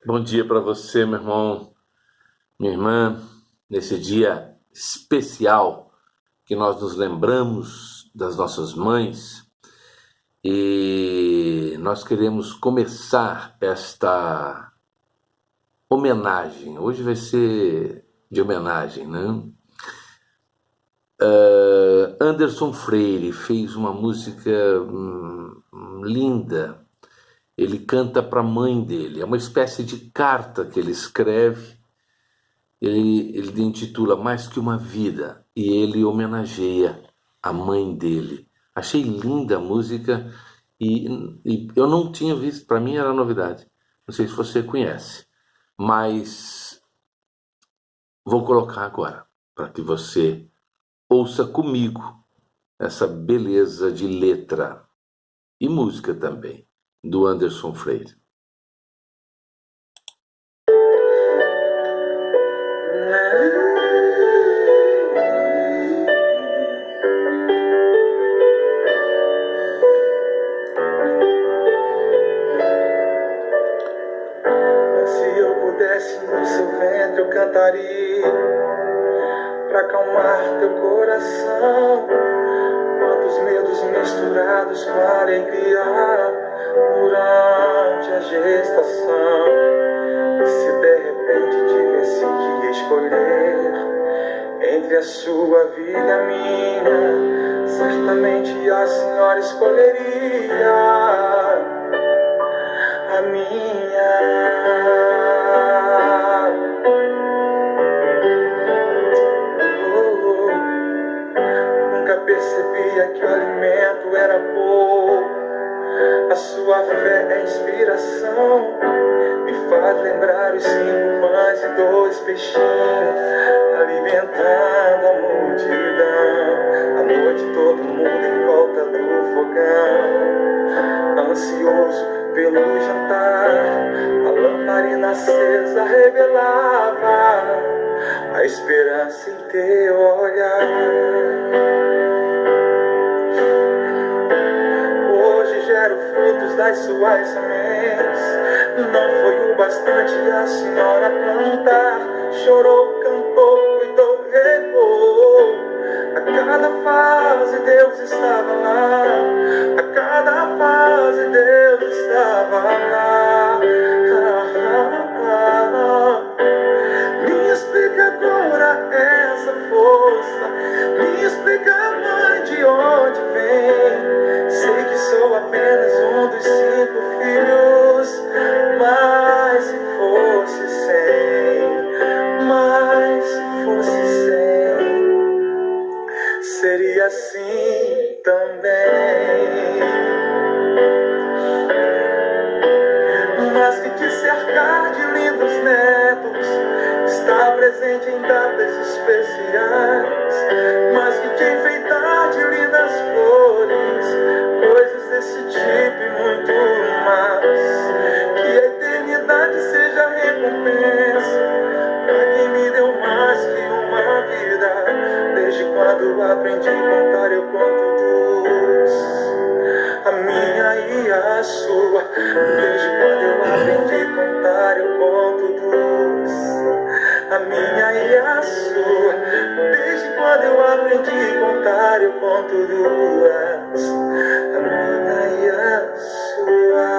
Bom dia para você, meu irmão, minha irmã, nesse dia especial que nós nos lembramos das nossas mães e nós queremos começar esta homenagem. Hoje vai ser de homenagem, né? Anderson Freire fez uma música linda. Ele canta para a mãe dele. É uma espécie de carta que ele escreve. Ele intitula Mais que uma Vida e ele homenageia a mãe dele. Achei linda a música e eu não tinha visto, para mim era novidade. Não sei se você conhece, mas vou colocar agora para que você ouça comigo essa beleza de letra e música também do Anderson Freire. Se eu pudesse no seu ventre eu cantaria pra acalmar teu coração. Quantos medos misturados com alegria durante a gestação. E se de repente tivesse que escolher entre a sua vida e a minha, certamente a senhora escolheria a minha. Nunca percebia que o alimento era pouco. A sua fé é inspiração. Me faz lembrar os 5 pães e 2 peixinhos, alimentando a multidão. À noite todo mundo em volta do fogão, ansioso pelo jantar. A lamparina acesa revelava a esperança em teu olhar. Hoje gero frutos das suas sementes. Não foi o bastante a senhora plantar. Chorou, cantou, cuidou, regou. A cada fase Deus estava lá. A cada fase Deus estava lá. Me explica agora essa força. Me explica, mãe, de onde vem. Sei que sou apenas um dos 5 filhos, mas se fosse 100, mas se fosse 100, seria assim também. Mas que te cercar de lindos netos, estar presente em datas especiais, mas que te enfeitar de lindas flores, coisas desse tipo e muito mais. Que a eternidade seja recompensa pra quem me deu mais que uma vida. Desde quando aprendi a contar eu conto 2, a minha e a sua. Desde quando eu aprendi a contar eu conto 2, a minha e a sua. Desde quando eu aprendi a contar eu conto 2, a minha e a sua.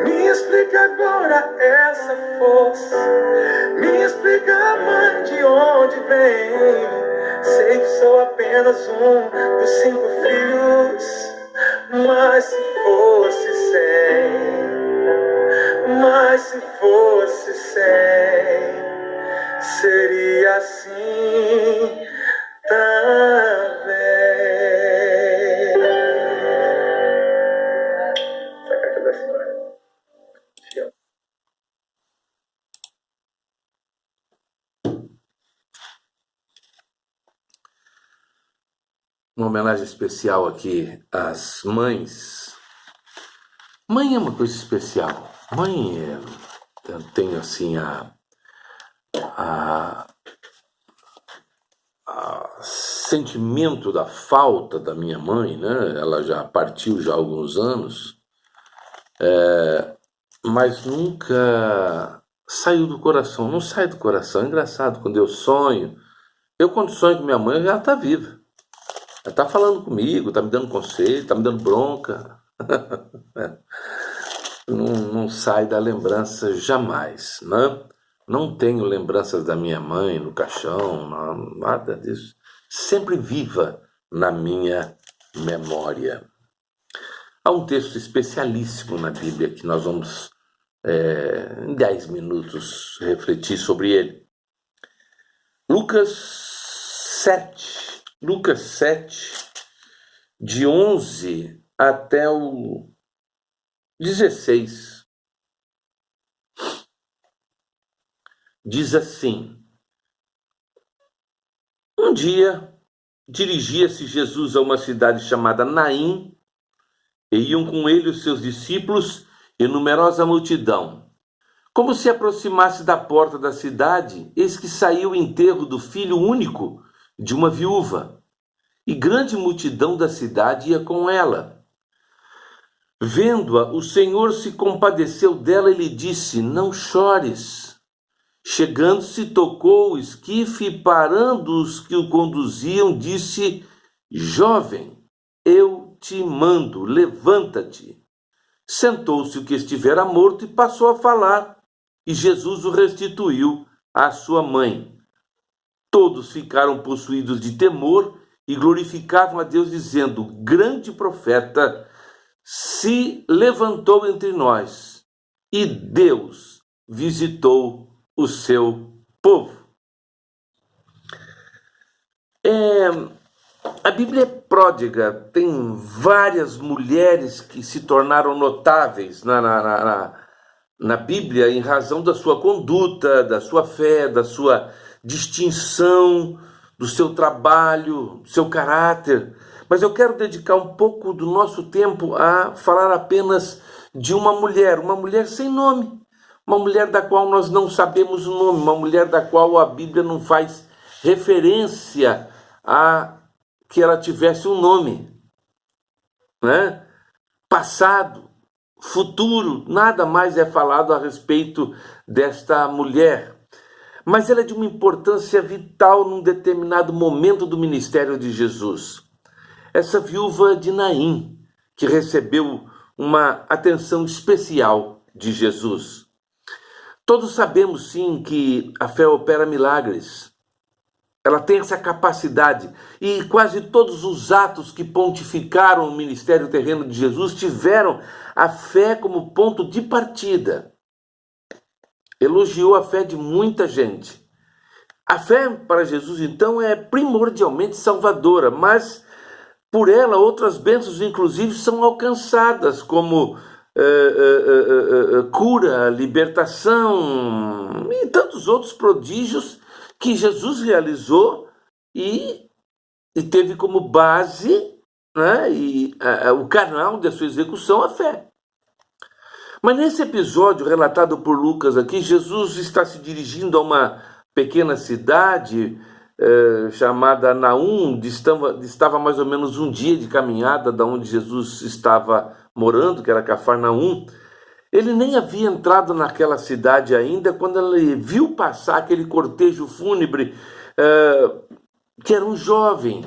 Me explica agora essa força. Me explica, mãe, de onde vem. Sei que sou apenas um dos 5 filhos, mas se fosse 100, mas se fosse 100, seria assim também. Uma homenagem especial aqui às mães. Mãe é uma coisa especial. Mãe é, eu tenho assim a sentimento da falta da minha mãe, né? Ela já partiu já há alguns anos, mas nunca saiu do coração. Não sai do coração. É engraçado, quando eu sonho, quando sonho com minha mãe, ela está viva. Ela está falando comigo, está me dando conselho, está me dando bronca. Não sai da lembrança jamais, né? Não tenho lembranças da minha mãe no caixão, nada disso. Sempre viva na minha memória. Há um texto especialíssimo na Bíblia que nós vamos, em 10 minutos, refletir sobre ele. Lucas 7, de 11 até o 16. Diz assim: um dia dirigia-se Jesus a uma cidade chamada Naim, e iam com ele os seus discípulos e numerosa multidão. Como se aproximasse da porta da cidade, eis que saiu o enterro do filho único de uma viúva, e grande multidão da cidade ia com ela. Vendo-a, o Senhor se compadeceu dela e lhe disse: não chores. Chegando-se, tocou o esquife e, parando os que o conduziam, disse: jovem, eu te mando, levanta-te. Sentou-se o que estivera morto e passou a falar, e Jesus o restituiu à sua mãe. Todos ficaram possuídos de temor e glorificavam a Deus, dizendo: grande profeta se levantou entre nós, e Deus visitou o seu povo. A Bíblia é pródiga, tem várias mulheres que se tornaram notáveis na Bíblia em razão da sua conduta, da sua fé, da sua distinção, do seu trabalho, do seu caráter. Mas eu quero dedicar um pouco do nosso tempo a falar apenas de uma mulher sem nome. Uma mulher da qual nós não sabemos o nome, uma mulher da qual a Bíblia não faz referência a que ela tivesse um nome, né? Passado, futuro, nada mais é falado a respeito desta mulher. Mas ela é de uma importância vital num determinado momento do ministério de Jesus. Essa viúva de Naim, que recebeu uma atenção especial de Jesus. Todos sabemos, sim, que a fé opera milagres. Ela tem essa capacidade. E quase todos os atos que pontificaram o ministério terreno de Jesus tiveram a fé como ponto de partida. Elogiou a fé de muita gente. A fé para Jesus, então, é primordialmente salvadora, mas por ela outras bênçãos, inclusive, são alcançadas, como cura, libertação e tantos outros prodígios que Jesus realizou e teve como base, né, o canal da sua execução, a fé. Mas nesse episódio relatado por Lucas aqui, Jesus está se dirigindo a uma pequena cidade chamada Naum, estava mais ou menos um dia de caminhada da onde Jesus estava morando, que era Cafarnaum. Ele nem havia entrado naquela cidade ainda quando ele viu passar aquele cortejo fúnebre, que era um jovem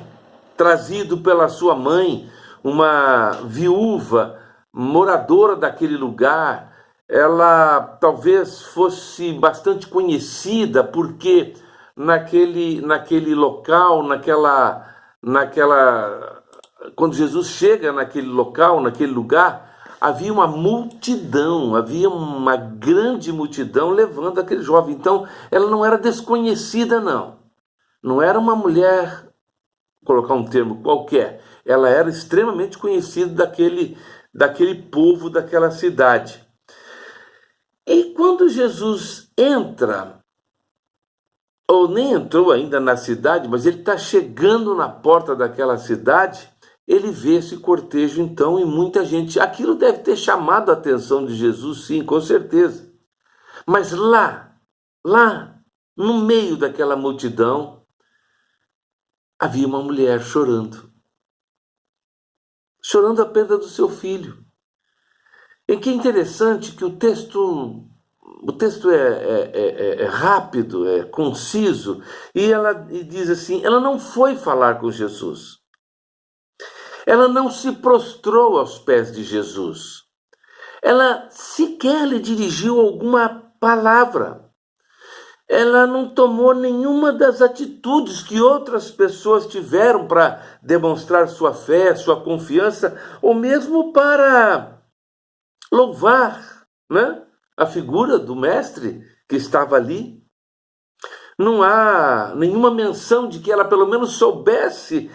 trazido pela sua mãe, uma viúva moradora daquele lugar. Ela talvez fosse bastante conhecida porque naquele local, quando Jesus chega naquele local, naquele lugar, havia uma multidão, havia uma grande multidão levando aquele jovem. Então, ela não era desconhecida, não. Não era uma mulher, vou colocar um termo qualquer, ela era extremamente conhecida daquele povo, daquela cidade. E quando Jesus entra, ou nem entrou ainda na cidade, mas ele está chegando na porta daquela cidade, ele vê esse cortejo então e muita gente. Aquilo deve ter chamado a atenção de Jesus, sim, com certeza. Mas lá, no meio daquela multidão, havia uma mulher chorando a perda do seu filho. E que é interessante que o texto é rápido, é conciso, e ela diz assim, ela não foi falar com Jesus. Ela não se prostrou aos pés de Jesus. Ela sequer lhe dirigiu alguma palavra. Ela não tomou nenhuma das atitudes que outras pessoas tiveram para demonstrar sua fé, sua confiança, ou mesmo para louvar, né, a figura do mestre que estava ali. Não há nenhuma menção de que ela pelo menos soubesse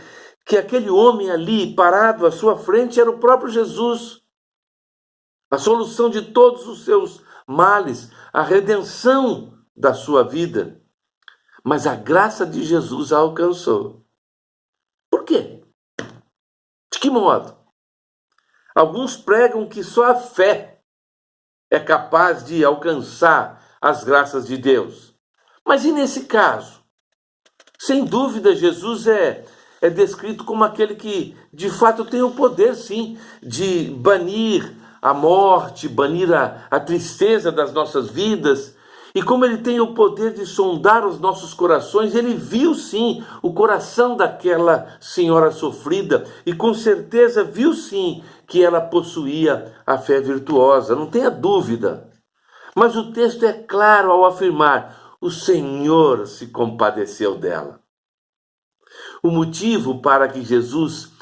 que aquele homem ali parado à sua frente era o próprio Jesus. A solução de todos os seus males, a redenção da sua vida. Mas a graça de Jesus a alcançou. Por quê? De que modo? Alguns pregam que só a fé é capaz de alcançar as graças de Deus. Mas e nesse caso? Sem dúvida, Jesus é descrito como aquele que, de fato, tem o poder, sim, de banir a morte, banir a tristeza das nossas vidas. E como ele tem o poder de sondar os nossos corações, ele viu, sim, o coração daquela senhora sofrida e, com certeza, viu, sim, que ela possuía a fé virtuosa, não tenha dúvida. Mas o texto é claro ao afirmar: o Senhor se compadeceu dela. O motivo para que Jesus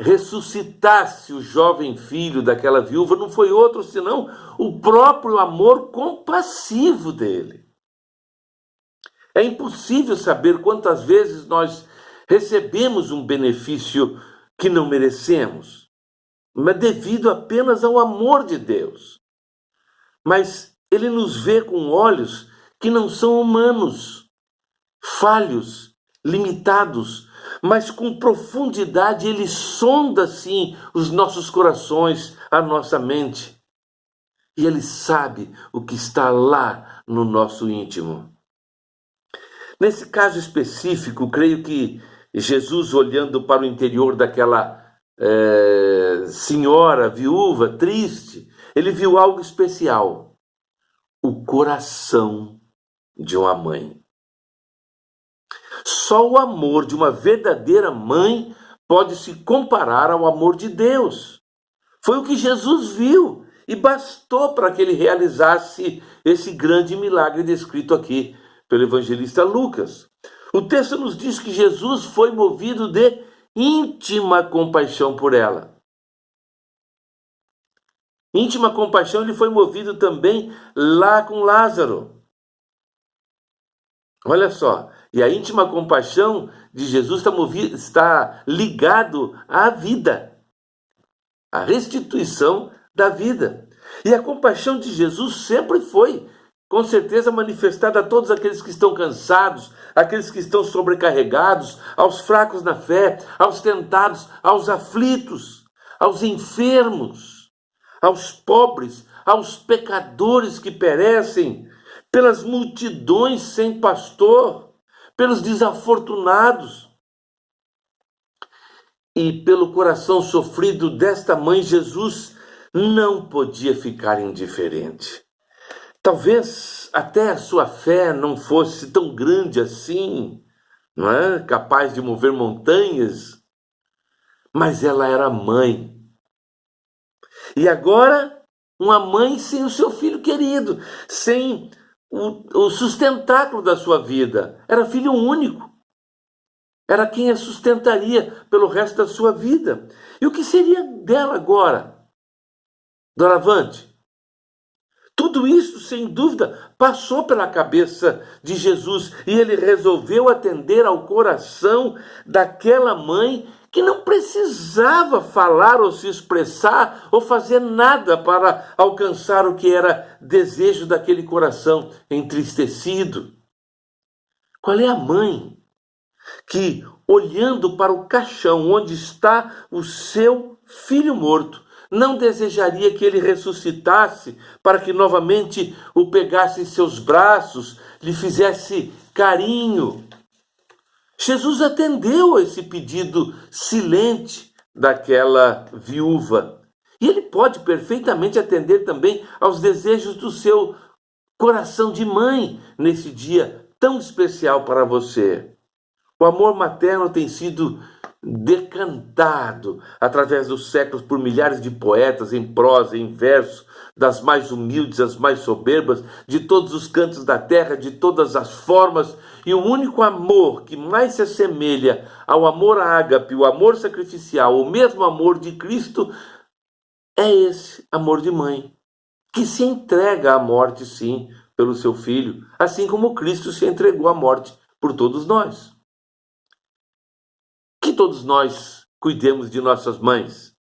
ressuscitasse o jovem filho daquela viúva não foi outro senão o próprio amor compassivo dele. É impossível saber quantas vezes nós recebemos um benefício que não merecemos, mas devido apenas ao amor de Deus. Mas ele nos vê com olhos que não são humanos, falhos, limitados, mas com profundidade ele sonda, sim, os nossos corações, a nossa mente. E ele sabe o que está lá no nosso íntimo. Nesse caso específico, creio que Jesus, olhando para o interior daquela senhora viúva, triste, ele viu algo especial: o coração de uma mãe. Só o amor de uma verdadeira mãe pode se comparar ao amor de Deus. Foi o que Jesus viu e bastou para que ele realizasse esse grande milagre descrito aqui pelo evangelista Lucas. O texto nos diz que Jesus foi movido de íntima compaixão por ela. Íntima compaixão ele foi movido também lá com Lázaro. Olha só, e a íntima compaixão de Jesus está ligado à vida, à restituição da vida. E a compaixão de Jesus sempre foi, com certeza, manifestada a todos aqueles que estão cansados, aqueles que estão sobrecarregados, aos fracos na fé, aos tentados, aos aflitos, aos enfermos, aos pobres, aos pecadores que perecem, pelas multidões sem pastor, pelos desafortunados. E pelo coração sofrido desta mãe, Jesus não podia ficar indiferente. Talvez até a sua fé não fosse tão grande assim, não é? Capaz de mover montanhas, mas ela era mãe. E agora, uma mãe sem o seu filho querido, sem o sustentáculo da sua vida. Era filho único. Era quem a sustentaria pelo resto da sua vida. E o que seria dela agora? Doravante? Tudo isso, sem dúvida, passou pela cabeça de Jesus e ele resolveu atender ao coração daquela mãe que não precisava falar ou se expressar ou fazer nada para alcançar o que era desejo daquele coração entristecido. Qual é a mãe que, olhando para o caixão onde está o seu filho morto, não desejaria que ele ressuscitasse para que novamente o pegasse em seus braços, lhe fizesse carinho Jesus atendeu a esse pedido silente daquela viúva. E ele pode perfeitamente atender também aos desejos do seu coração de mãe nesse dia tão especial para você. O amor materno tem sido decantado através dos séculos por milhares de poetas em prosa, em verso, das mais humildes às mais soberbas, de todos os cantos da terra, de todas as formas, e o único amor que mais se assemelha ao amor ágape, o amor sacrificial, o mesmo amor de Cristo, é esse amor de mãe, que se entrega à morte, sim, pelo seu filho, assim como Cristo se entregou à morte por todos nós. Que todos nós cuidemos de nossas mães,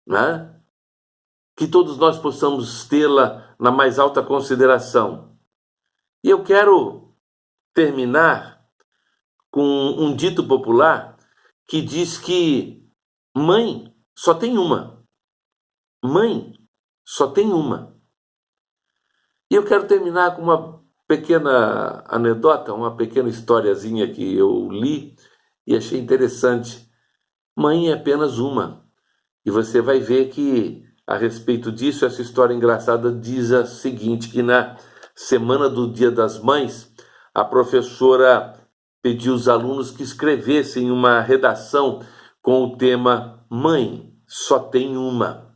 né? Que todos nós possamos tê-la na mais alta consideração. E eu quero terminar com um dito popular que diz que mãe só tem uma. Mãe só tem uma. E eu quero terminar com uma pequena anedota, uma pequena historiazinha que eu li e achei interessante. Mãe é apenas uma. E você vai ver que, a respeito disso, essa história engraçada diz a seguinte, que na semana do Dia das Mães, a professora pediu aos alunos que escrevessem uma redação com o tema Mãe, só tem uma.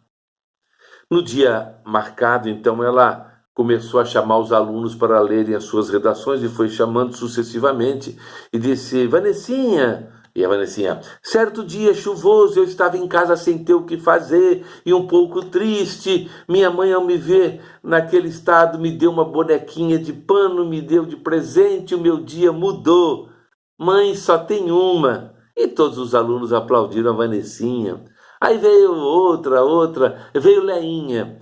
No dia marcado, então, ela começou a chamar os alunos para lerem as suas redações e foi chamando sucessivamente e disse: Vanessinha, e a Vanessinha, certo dia chuvoso, eu estava em casa sem ter o que fazer e um pouco triste. Minha mãe, ao me ver naquele estado, me deu uma bonequinha de pano, me deu de presente, o meu dia mudou. Mãe só tem uma. E todos os alunos aplaudiram a Vanessinha. Aí veio outra, veio Leinha.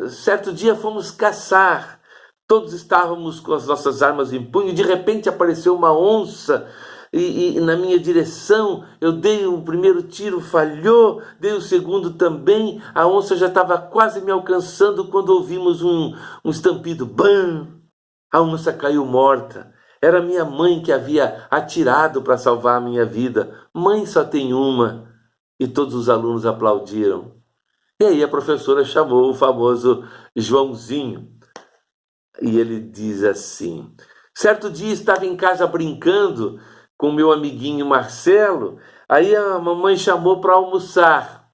Certo dia fomos caçar, todos estávamos com as nossas armas em punho, e de repente apareceu uma onça e na minha direção. Eu dei o primeiro tiro, falhou, dei o segundo também, a onça já estava quase me alcançando quando ouvimos um estampido, bam! A onça caiu morta. Era minha mãe que havia atirado para salvar a minha vida. Mãe só tem uma. E todos os alunos aplaudiram. E aí a professora chamou o famoso Joãozinho. E ele diz assim: certo dia estava em casa brincando com meu amiguinho Marcelo. Aí a mamãe chamou para almoçar.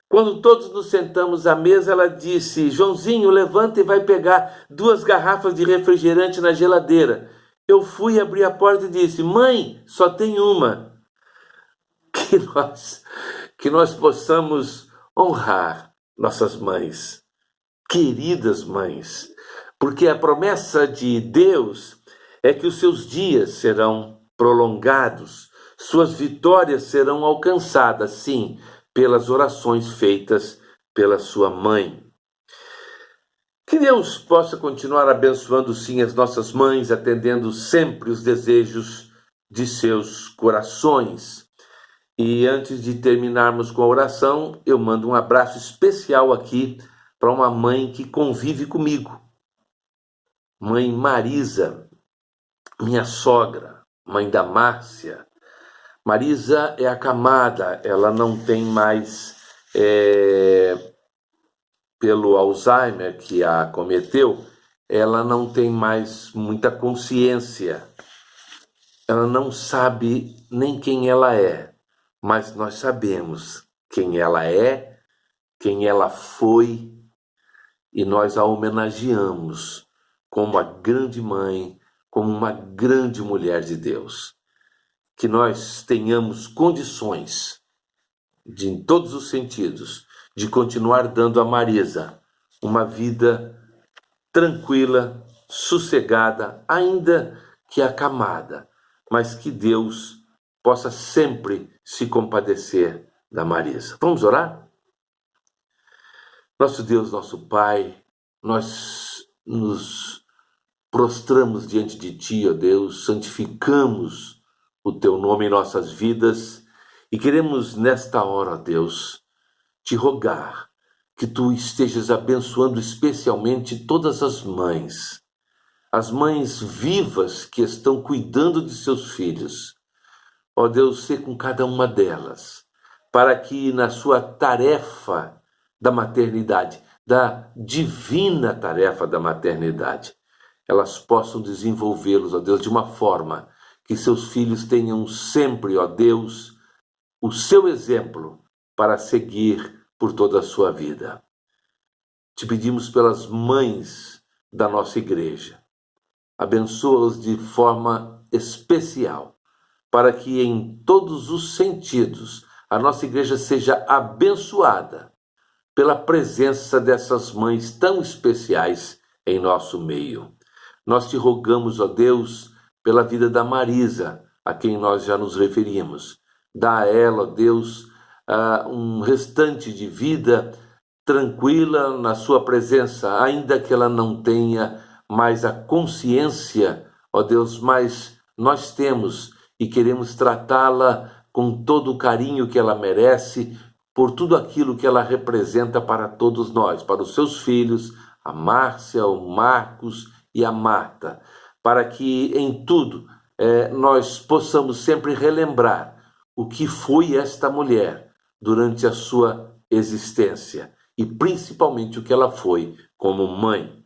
Quando todos nos sentamos à mesa, ela disse: Joãozinho, levanta e vai pegar 2 garrafas de refrigerante na geladeira. Eu fui abrir a porta e disse: mãe, só tem uma. Que nós possamos honrar nossas mães, queridas mães, porque a promessa de Deus é que os seus dias serão prolongados, suas vitórias serão alcançadas, sim, pelas orações feitas pela sua mãe. Que Deus possa continuar abençoando, sim, as nossas mães, atendendo sempre os desejos de seus corações. E antes de terminarmos com a oração, eu mando um abraço especial aqui para uma mãe que convive comigo. Mãe Marisa, minha sogra, mãe da Márcia. Marisa é acamada, ela não tem mais, pelo Alzheimer que a acometeu, ela não tem mais muita consciência. Ela não sabe nem quem ela é. Mas nós sabemos quem ela é, quem ela foi, e nós a homenageamos como a grande mãe, como uma grande mulher de Deus. Que nós tenhamos condições, em todos os sentidos, de continuar dando a Marisa uma vida tranquila, sossegada, ainda que acamada, mas que Deus possa sempre se compadecer da Marisa. Vamos orar? Nosso Deus, nosso Pai, nós nos prostramos diante de Ti, ó Deus, santificamos o Teu nome em nossas vidas e queremos nesta hora, ó Deus, te rogar que Tu estejas abençoando especialmente todas as mães, as mães vivas que estão cuidando de seus filhos. Ó Deus, sê com cada uma delas, para que na sua tarefa da maternidade, da divina tarefa da maternidade, elas possam desenvolvê-los, ó Deus, de uma forma que seus filhos tenham sempre, ó Deus, o seu exemplo para seguir por toda a sua vida. Te pedimos pelas mães da nossa igreja. Abençoa-os de forma especial, para que em todos os sentidos a nossa igreja seja abençoada pela presença dessas mães tão especiais em nosso meio. Nós te rogamos, ó Deus, pela vida da Marisa, a quem nós já nos referimos. Dá a ela, ó Deus, um restante de vida tranquila na sua presença, ainda que ela não tenha mais a consciência, ó Deus, mas nós temos e queremos tratá-la com todo o carinho que ela merece, por tudo aquilo que ela representa para todos nós, para os seus filhos, a Márcia, o Marcos e a Marta, para que em tudo nós possamos sempre relembrar o que foi esta mulher durante a sua existência e principalmente o que ela foi como mãe.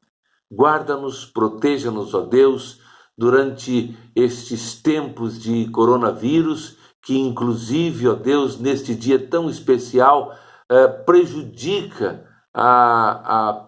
Guarda-nos, proteja-nos, ó Deus, durante estes tempos de coronavírus, que inclusive, ó Deus, neste dia tão especial, prejudica a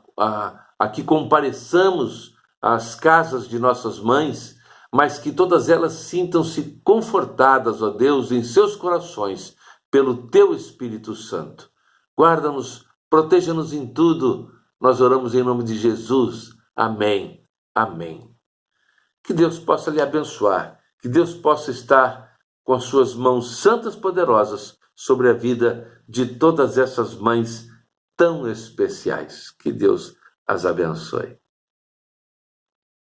que compareçamos às casas de nossas mães, mas que todas elas sintam-se confortadas, ó Deus, em seus corações, pelo Teu Espírito Santo. Guarda-nos, proteja-nos em tudo. Nós oramos em nome de Jesus. Amém. Amém. Que Deus possa lhe abençoar, que Deus possa estar com as suas mãos santas poderosas sobre a vida de todas essas mães tão especiais. Que Deus as abençoe.